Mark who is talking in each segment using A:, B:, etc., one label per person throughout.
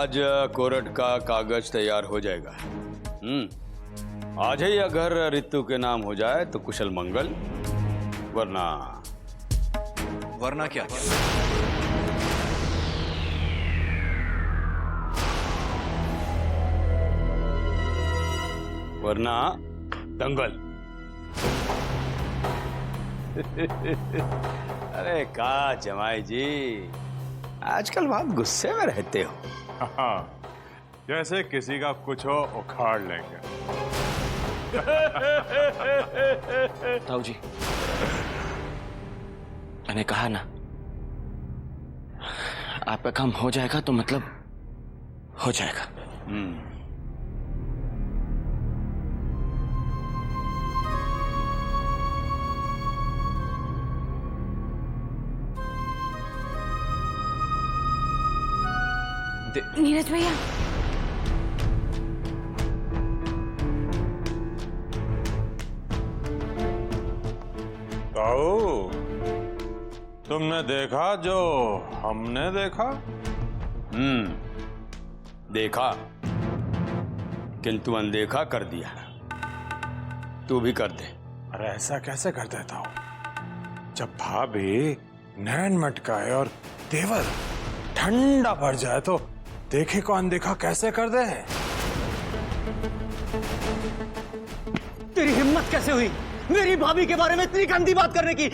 A: आज कोर्ट का कागज तैयार हो जाएगा। आज ही अगर रितु के नाम हो जाए तो कुशल मंगल, वरना
B: क्या
A: वरना दंगल। अरे का जमाई जी, आजकल बहुत गुस्से में रहते हो।
C: हाँ, जैसे किसी का कुछ हो उखाड़ लेंगे।
B: ताऊ जी, मैंने कहा ना, आपका काम हो जाएगा तो मतलब हो जाएगा।
D: नीरज भैया,
C: ताऊ, तुमने देखा जो हमने देखा?
A: देखा, किंतु अनदेखा कर दिया। तू भी कर दे।
C: अरे ऐसा कैसे कर देता हूं? जब भाभी नैन मटकाए और तेवर ठंडा पड़ जाए तो देखे को अनदेखा कैसे कर दे?
E: तेरी हिम्मत कैसे हुई मेरी भाभी के बारे में इतनी गंदी बात करने की?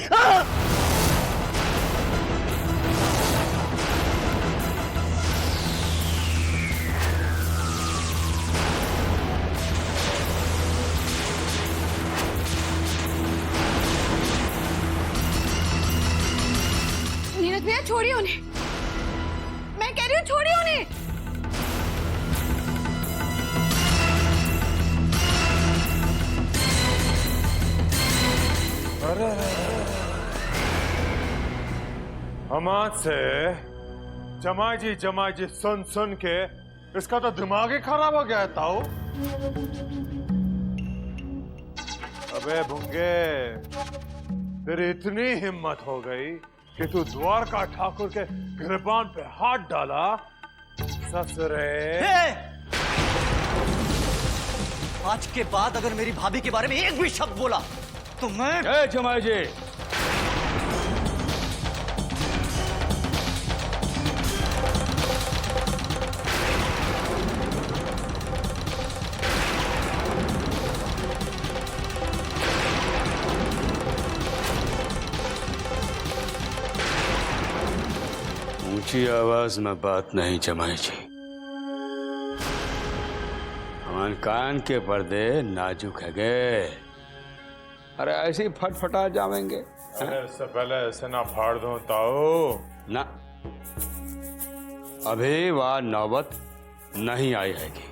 D: नीरज भैया छोड़िए उन्हें, मैं कह रही हूँ छोड़िए उन्हें।
C: अरे हमाद से जमाई जी सुन सुन के इसका तो दिमाग ही खराब हो गया है ताऊ। अबे भुंगे, तेरी इतनी हिम्मत हो गई कि तू द्वारका ठाकुर के गिरबान पे हाथ डाला? ससुरे,
E: आज के बाद अगर मेरी भाभी के बारे में एक भी शब्द बोला तो मैं...
A: जमाई जी, ऊंची आवाज में बात नहीं जमाई जी। हमारे कान के पर्दे नाजुक है गे। अरे ऐसे ही फटफटा जाएंगे।
C: अरे इससे पहले ऐसे ना फाड़ दो ताऊ।
A: ना, अभी वह नौबत नहीं आई हैगी।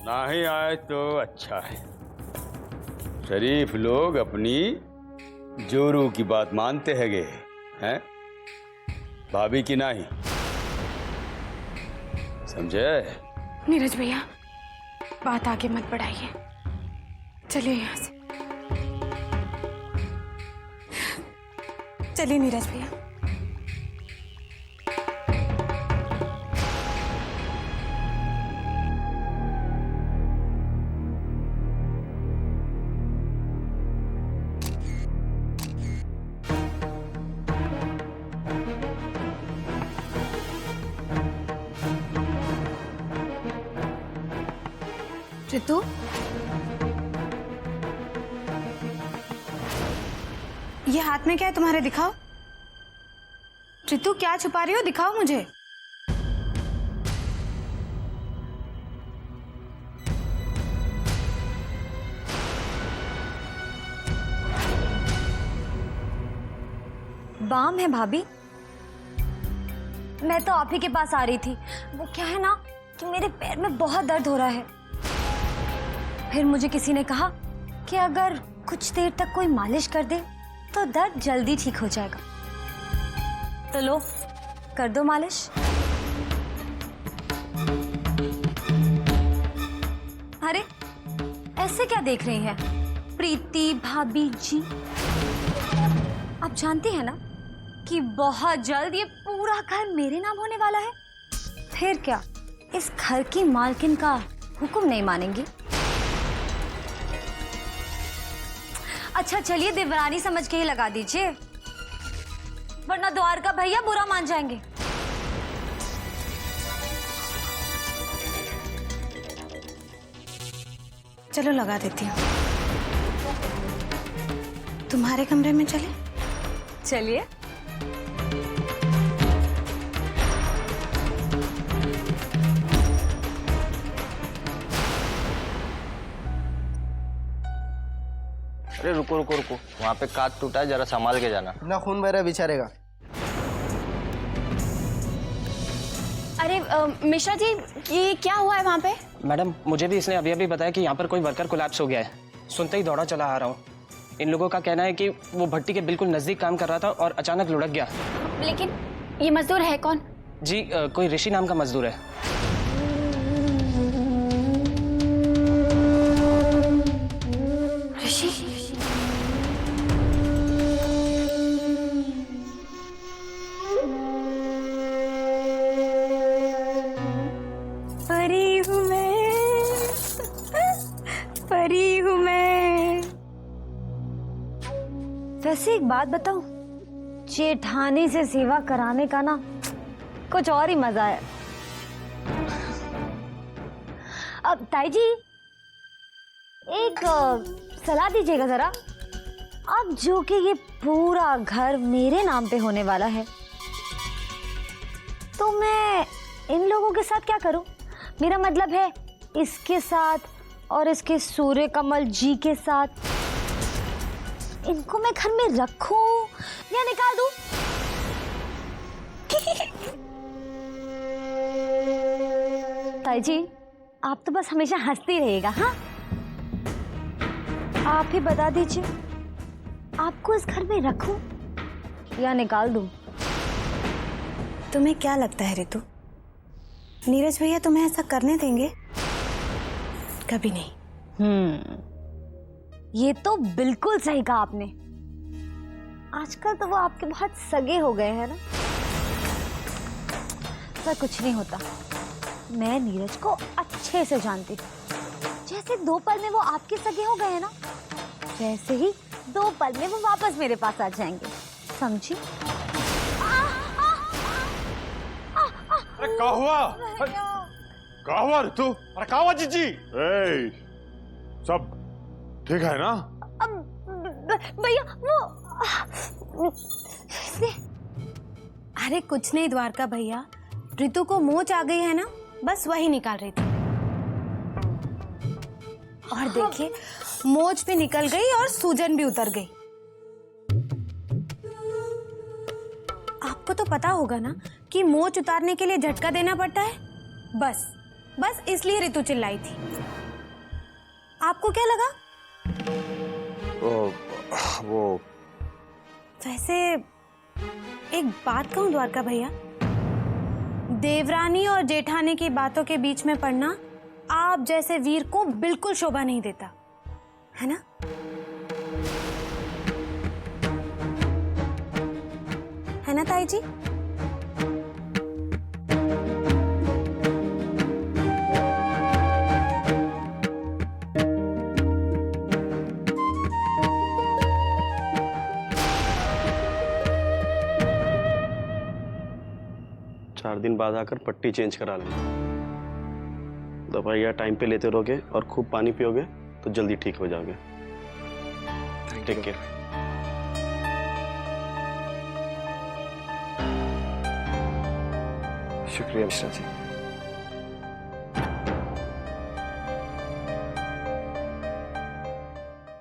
A: ना ही आए तो अच्छा है। शरीफ लोग अपनी जोरू की बात मानते हैगे, हैं? भाभी की नहीं, समझे?
D: नीरज भैया, बात आगे मत बढ़ाइए, चलिए यहाँ से। चलिए नीरज भैया। रितु, ये हाथ में क्या है तुम्हारे? दिखाओ। रितु, क्या छुपा रही हो? दिखाओ मुझे।
F: बाम है भाभी। मैं तो आप ही के पास आ रही थी। वो क्या है ना कि मेरे पैर में बहुत दर्द हो रहा है। फिर मुझे किसी ने कहा कि अगर कुछ देर तक कोई मालिश कर दे तो दर्द जल्दी ठीक हो जाएगा। तो लो, कर दो मालिश। अरे ऐसे क्या देख रही हैं प्रीति भाभी जी? अब आप जानती हैं ना कि बहुत जल्द ये पूरा घर मेरे नाम होने वाला है। फिर क्या इस घर की मालकिन का हुक्म नहीं मानेंगी? अच्छा चलिए देवरानी समझ के ही लगा दीजिए, वरना द्वारका भैया बुरा मान जाएंगे।
D: चलो लगा देती हूँ। तुम्हारे कमरे में चले?
F: चलिए।
E: अरे रुको रुको रुको, वहाँ पे कांच टूटा है, जरा संभाल के जाना।
G: अपना खून बह रहा है बेचारे का।
D: अरे मिश्रा जी, ये क्या हुआ है वहाँ पे?
B: मैडम मुझे भी इसने अभी अभी बताया कि यहाँ पर कोई वर्कर कोलैप्स हो गया है। सुनते ही दौड़ा चला आ रहा हूँ। इन लोगों का कहना है कि वो भट्टी के बिल्कुल नजदीक काम कर रहा था और अचानक लुढ़क गया।
D: लेकिन ये मजदूर है कौन?
B: जी कोई ऋषि नाम का मजदूर है।
D: ऋषि?
F: परी हूँ मैं, परी हूँ मैं। वैसे एक बात बताऊं, जेठानी से सेवा कराने का ना कुछ और ही मजा है। अब ताई जी एक सलाह दीजिएगा जरा। अब जो कि ये पूरा घर मेरे नाम पे होने वाला है, तो मैं इन लोगों के साथ क्या करूं? मेरा मतलब है इसके साथ और इसके सूर्य कमल जी के साथ। इनको मैं घर में रखूं या निकाल दूं? ताई जी आप तो बस हमेशा हंसती रहिएगा। हाँ, आप ही बता दीजिए, आपको इस घर में रखूं या निकाल दूं?
D: तुम्हें क्या लगता है रितु, नीरज भैया तुम्हें ऐसा करने देंगे? कभी नहीं।
F: ये तो बिल्कुल सही कहा आपने। आजकल तो वो आपके बहुत सगे हो गए हैं ना। ऐसा कुछ नहीं होता, मैं नीरज को अच्छे से जानती हूँ। जैसे 2 पल में वो आपके सगे हो गए हैं ना, वैसे ही 2 पल में वो वापस मेरे पास आ जाएंगे, समझी?
C: अरे क्या हुआ? क्या हुआ ऋतु? अरे क्या हुआ जीजी? सब ठीक है ना?
F: भैया वो
D: अरे कुछ नहीं द्वारका भैया, रितु को मोच आ गई है ना, बस वही निकाल रही थी। और देखिए मोच भी निकल गई और सूजन भी उतर गई। आपको तो पता होगा ना कि मोच उतारने के लिए झटका देना पड़ता है। बस इसलिए रितु चिल्लाई थी। आपको क्या लगा?
C: वो
D: वैसे एक बात कहूं द्वारका भैया, देवरानी और जेठानी की बातों के बीच में पड़ना आप जैसे वीर को बिल्कुल शोभा नहीं देता, है ना? है ना ताई जी?
H: चार दिन बाद आकर पट्टी चेंज करा लेना। दवाइयाँ टाइम पे लेते रहोगे और खूब पानी पियोगे तो जल्दी ठीक हो जाओगे। Take care.
B: शुक्रिया मिश्रा जी।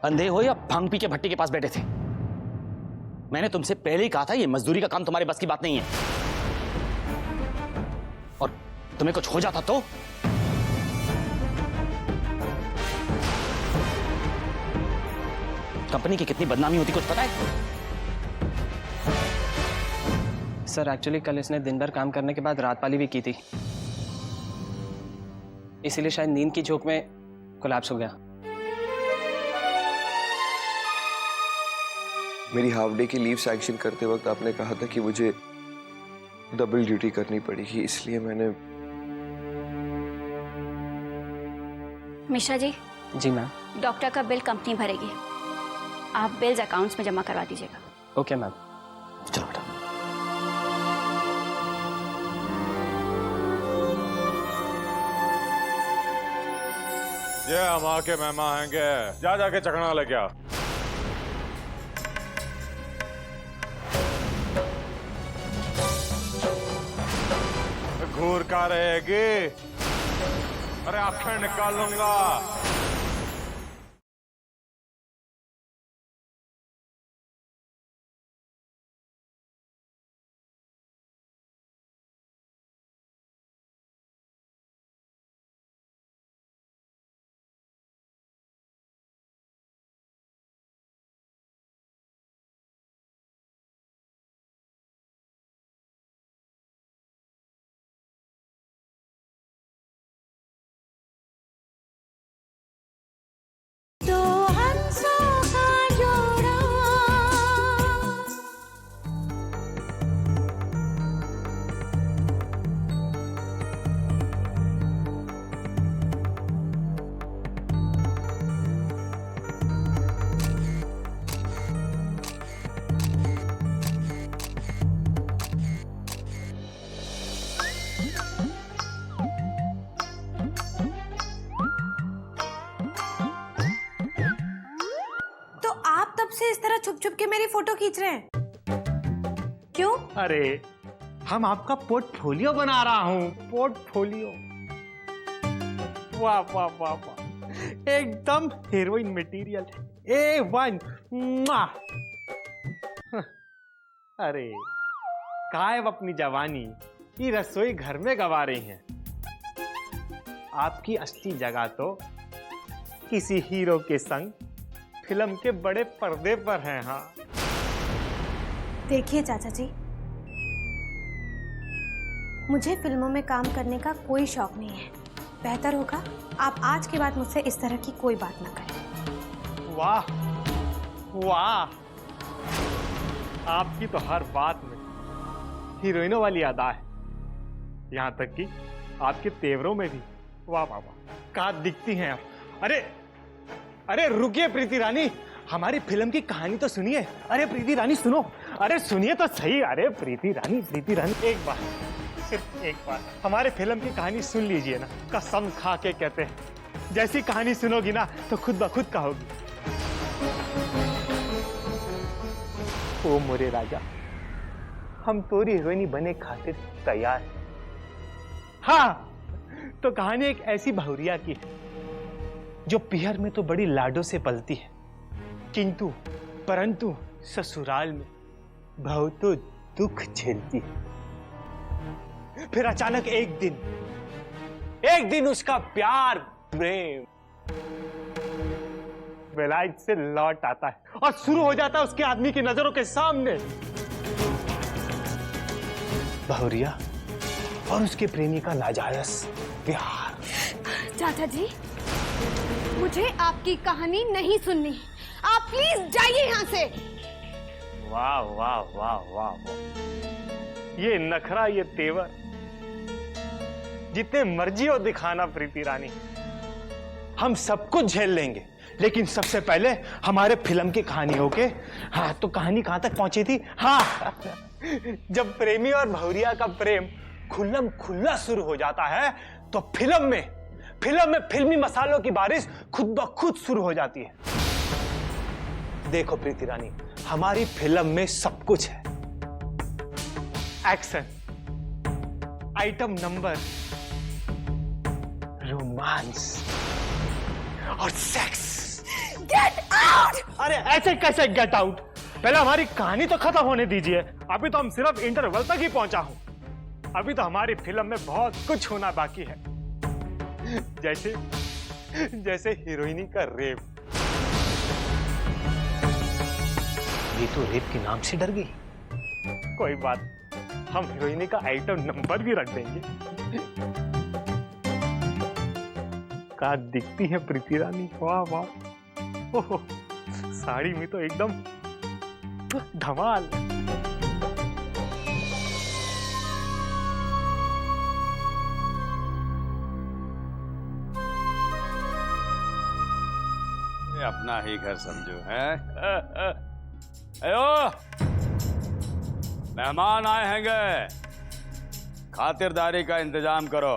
I: अंधे हो या भांग पी के भट्टी के पास बैठे थे? मैंने तुमसे पहले ही कहा था ये मजदूरी का काम तुम्हारे बस की बात नहीं है। और तुम्हें कुछ हो जाता तो? कंपनी की कितनी बदनामी होती कुछ पता है?
B: सर एक्चुअली कल इसने दिन भर काम करने के बाद रात पाली भी की थी, इसीलिए शायद नींद की झोंक में कोलैप्स हो गया।
G: मेरी हाफ डे की लीव सैंक्शन करते वक्त आपने कहा था कि मुझे डबल ड्यूटी करनी पड़ेगी, इसलिए मैंने।
J: मिश्रा जी।
B: जी मैम।
J: डॉक्टर का बिल कंपनी भरेगी, आप बिल्स अकाउंट्स में जमा करवा दीजिएगा।
B: Okay ma'am.
I: चलो बेटा।
C: ये हम आके मेहमान आएंगे, जा जाके चकना लेके आ। घूर का रहेगी, अरे आंखें निकाल लूंगा।
D: से इस तरह छुप छुप के मेरी फोटो खींच रहे हैं? क्यों?
K: अरे हम आपका पोर्टफोलियो बना रहा हूँ, पोर्टफोलियो। वाह वाह वाह वाह, एकदम हीरोइन मटेरियल, A1। अरे गायब अपनी जवानी ये रसोई घर में गवा रही हैं। आपकी असली जगह तो किसी हीरो के संग फिल्म के बड़े पर्दे पर है। हाँ
D: देखिए चाचा जी, मुझे फिल्मों में काम करने का कोई शौक नहीं है। बेहतर होगा आप आज के बाद मुझसे इस तरह की कोई बात ना करें।
K: वाह वाह, आपकी तो हर बात में हीरोइनों वाली अदा है, यहाँ तक कि आपके तेवरों में भी। वाह वाह वाह, कहाँ दिखती हैं आप। अरे अरे रुकिए प्रीति रानी, हमारी फिल्म की कहानी तो सुनिए। अरे प्रीति रानी सुनो, अरे सुनिए तो सही। अरे प्रीति रानी एक बार, सिर्फ एक बार हमारे फिल्म की कहानी सुन लीजिए ना। कसम खा के कहते हैं, जैसी कहानी सुनोगी ना तो खुद ब खुद कहोगी, ओ मोरे राजा, हम तोरी हीरोइनी बने खातिर तैयार हैं। हाँ, तो कहानी एक ऐसी बहुरिया की है जो पिहर में तो बड़ी लाडो से पलती है, किंतु परंतु ससुराल में बहुत दुख झेलती है। फिर अचानक एक दिन उसका प्यार प्रेम बेलायत से लौट आता है और शुरू हो जाता है उसके आदमी की नजरों के सामने बहुरिया और उसके प्रेमी का नाजायज प्यार।
D: चाचा जी, मुझे आपकी कहानी नहीं सुननी, आप प्लीज जाइए यहाँ से।
K: वाह वाह वाह वाह वाह, ये नखरा, ये तेवर जितने मर्जी हो दिखाना प्रीति रानी, हम सब कुछ झेल लेंगे, लेकिन सबसे पहले हमारे फिल्म की कहानी होके। हाँ, तो कहानी कहां तक पहुंची थी? हाँ, जब प्रेमी और बहुरिया का प्रेम खुल्लम खुल्ला शुरू हो जाता है तो फिल्म में फिल्मी मसालों की बारिश खुद ब खुद शुरू हो जाती है। देखो प्रीति रानी, हमारी फिल्म में सब कुछ है, एक्शन, आइटम नंबर, रोमांस और सेक्स।
D: Get out!
K: अरे ऐसे कैसे गेट आउट? पहले हमारी कहानी तो खत्म होने दीजिए। अभी तो हम सिर्फ इंटरवल तक ही पहुंचा हूं। अभी तो हमारी फिल्म में बहुत कुछ होना बाकी है, जैसे हीरोइनी का रेप। ये तो रेप के नाम से डर गई। कोई बात, हम हीरोइनी का आइटम नंबर भी रख देंगे। क्या दिखती है प्रीति रानी, वाह वाह। ओहो, साड़ी में तो एकदम धमाल।
A: ये अपना ही घर समझो है। अयो मेहमान आए हैंगे, खातिरदारी का इंतजाम करो।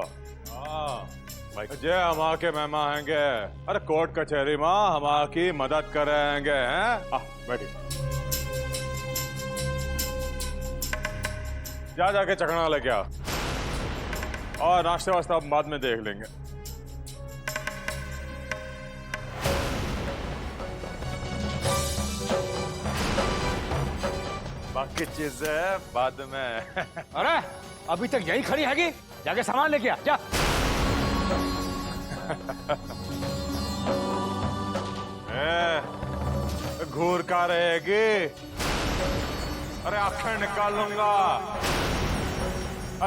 C: जे हम के मेहमान हैंगे, अरे कोर्ट कचहरी में हम की मदद करेंगे हैं। बैठिए, जा जाके चखना लेके आ, और नाश्ते वास्ते आप बाद में देख लेंगे। बाकी चीजें बाद में।
I: अरे अभी तक यही खड़ी हैगी, जाके सामान लेके आ जा।
C: घूर का रहेगी, अरे आंखें निकाल लूंगा।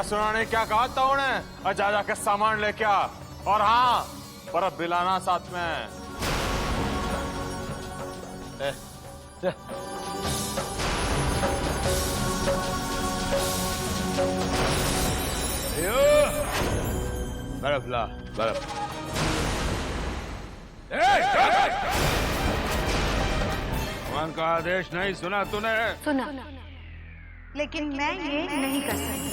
C: सुनाने क्या कहा था उन्हें, जा जाके सामान लेके आ, और हाँ बर्फ बिलाना साथ में।
A: बर्फ ला, बर्फ। भगवान का आदेश नहीं सुना तूने?
D: सुना, लेकिन मैं ये नहीं कर सकती।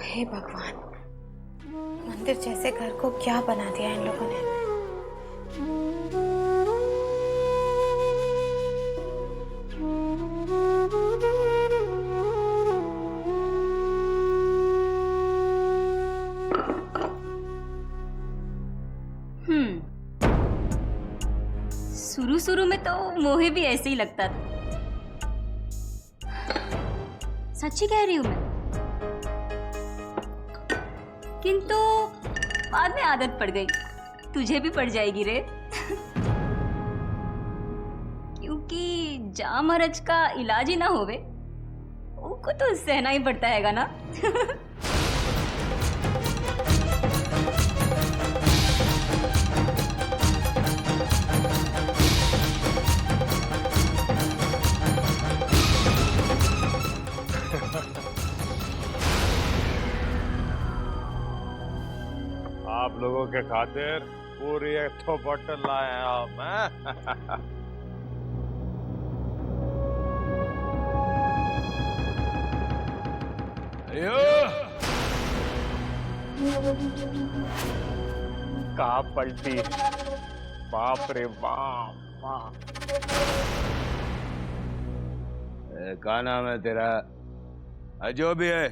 D: हे भगवान, मंदिर जैसे घर को क्या बना दिया इन लोगों ने।
J: शुरू में तो मोहे भी ऐसे ही लगता था। सच्ची कह रही हूँ मैं, किंतु बाद में आदत पड़ गई। तुझे भी पड़ जाएगी रे। क्योंकि जहाँ मरज का इलाज ही ना होवे, उनको तो सहना ही पड़ता हैगा ना।
C: आप लोगों के खातिर पूरी एक तो बोतल लाए हैं आप।
K: का पलटी, बाप रे बाप।
A: क्या नाम है तेरा? जो भी है,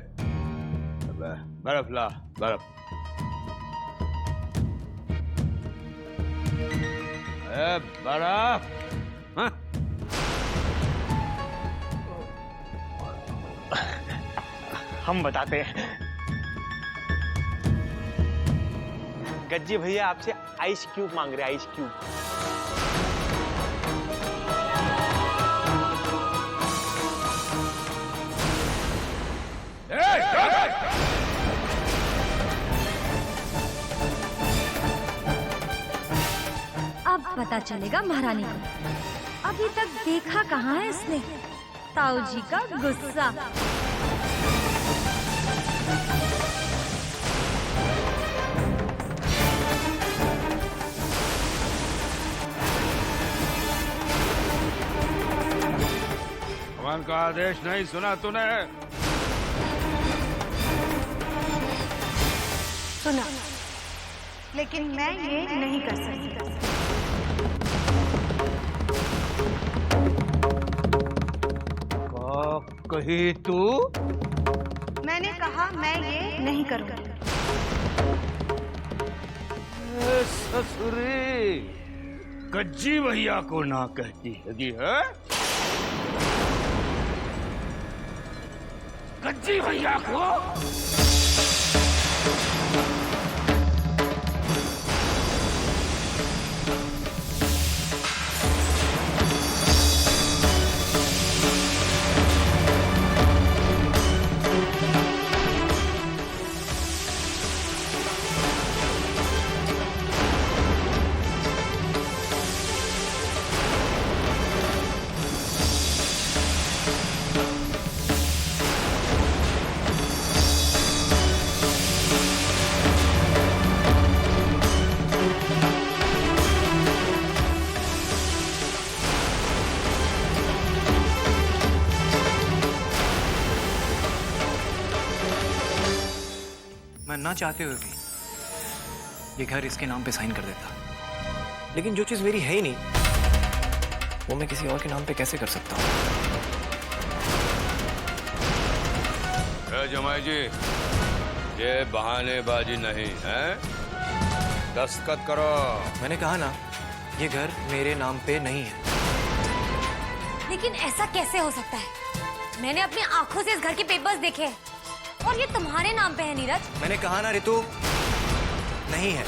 A: बर्फ ला, बर्फ। बर्फ। हाँ?
K: हम बताते हैं। गज्जी भैया आपसे आइस क्यूब मांग रहे हैं, आइस क्यूब।
F: अब पता चलेगा महारानी को। अभी तक देखा कहाँ है इसने ताऊ जी का गुस्सा।
A: भगवान का आदेश नहीं सुना तूने?
D: सुना। लेकिन मैं ये नहीं कर सकती।
K: कही तू?
D: मैंने कहा मैं ये नहीं करूंगी।
A: ससुरी कज्जी भैया को ना कहती है कज्जी भैया को।
L: मैं ना चाहते हुए भी ये घर इसके नाम पे साइन कर देता, लेकिन जो चीज मेरी है ही नहीं वो मैं किसी और के नाम पे कैसे कर सकता हूँ?
A: जमाई जी, ये बहानेबाजी नहीं है, दस्तखत करो।
L: मैंने कहा ना, ये घर मेरे नाम पे नहीं है।
F: लेकिन ऐसा कैसे हो सकता है? मैंने अपनी आंखों से इस घर के पेपर्स देखे हैं और ये तुम्हारे नाम पे है नीरज।
L: मैंने कहा ना रितु, नहीं है।